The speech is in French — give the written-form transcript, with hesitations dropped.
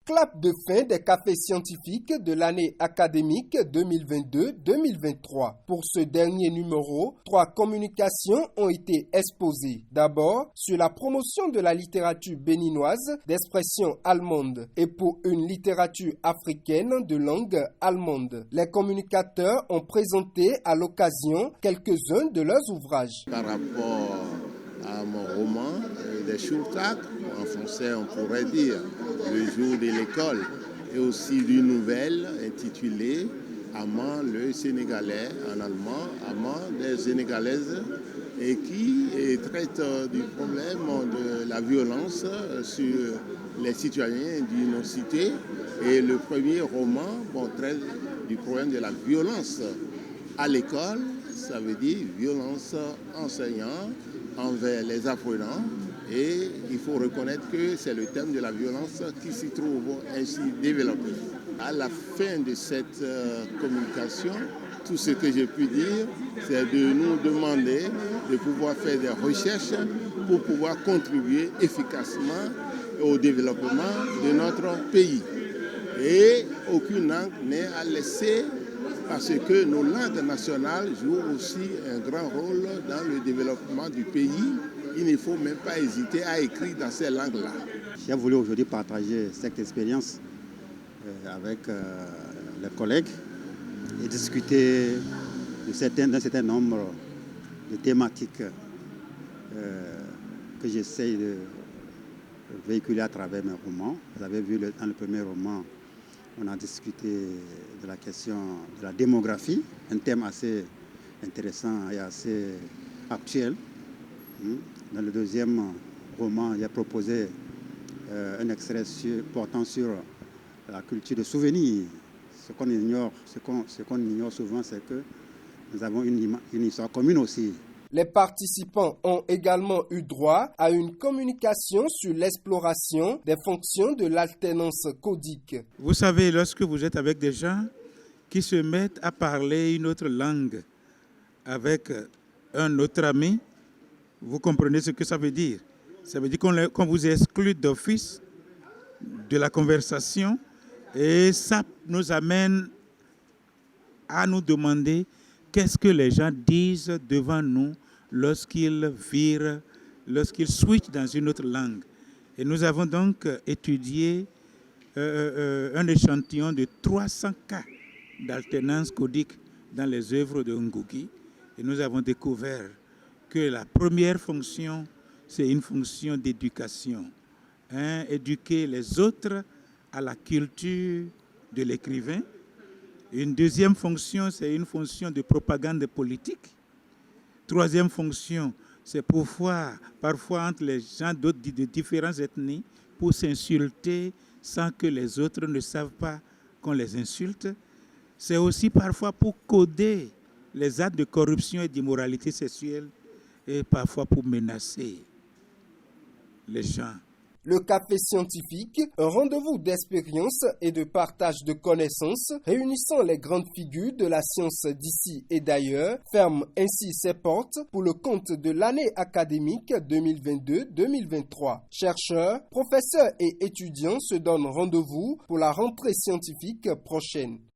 Clap de fin des cafés scientifiques de l'année académique 2022-2023. Pour ce dernier numéro, 3 communications ont été exposées. D'abord, sur la promotion de la littérature béninoise d'expression allemande et pour une littérature africaine de langue allemande. Les communicateurs ont présenté à l'occasion quelques-uns de leurs ouvrages. Par rapport à mon roman, des Schultag, en français on pourrait dire Le jour de l'école, et aussi d'une nouvelle intitulée Amant le Sénégalais, en allemand, Amant des Sénégalaises, et qui traite du problème de la violence sur les citoyens d'une cité. Et le premier roman traite du problème de la violence à l'école, ça veut dire violence enseignant envers les apprenants. Et il faut reconnaître que c'est le thème de la violence qui s'y trouve ainsi développé. À la fin de cette communication, tout ce que j'ai pu dire, c'est de nous demander de pouvoir faire des recherches pour pouvoir contribuer efficacement au développement de notre pays. Et aucune langue n'est à laisser parce que nos langues nationales jouent aussi un grand rôle dans le développement du pays. Il ne faut même pas hésiter à écrire dans ces langues-là. J'ai voulu aujourd'hui partager cette expérience avec les collègues et discuter d'un certain nombre de thématiques que j'essaie de véhiculer à travers mes romans. Vous avez vu dans le premier roman, on a discuté de la question de la démographie, un thème assez intéressant et assez actuel. Dans le deuxième roman, j'ai proposé un extrait portant sur la culture de souvenirs. Ce qu'on ignore souvent, c'est que nous avons une histoire commune aussi. Les participants ont également eu droit à une communication sur l'exploration des fonctions de l'alternance codique. Vous savez, lorsque vous êtes avec des gens qui se mettent à parler une autre langue avec un autre ami, vous comprenez ce que ça veut dire. Ça veut dire qu'on vous exclut d'office de la conversation et ça nous amène à nous demander qu'est-ce que les gens disent devant nous lorsqu'ils switchent dans une autre langue. Et nous avons donc étudié un échantillon de 300 cas d'alternance codique dans les œuvres de Ngugi. Et nous avons découvert que la première fonction, c'est une fonction d'éducation. Éduquer les autres à la culture de l'écrivain. Une deuxième fonction, c'est une fonction de propagande politique. Troisième fonction, c'est parfois entre les gens de différentes ethnies pour s'insulter sans que les autres ne savent pas qu'on les insulte. C'est aussi parfois pour coder les actes de corruption et d'immoralité sexuelle et parfois pour menacer les gens. Le café scientifique, un rendez-vous d'expérience et de partage de connaissances réunissant les grandes figures de la science d'ici et d'ailleurs, ferme ainsi ses portes pour le compte de l'année académique 2022-2023. Chercheurs, professeurs et étudiants se donnent rendez-vous pour la rentrée scientifique prochaine.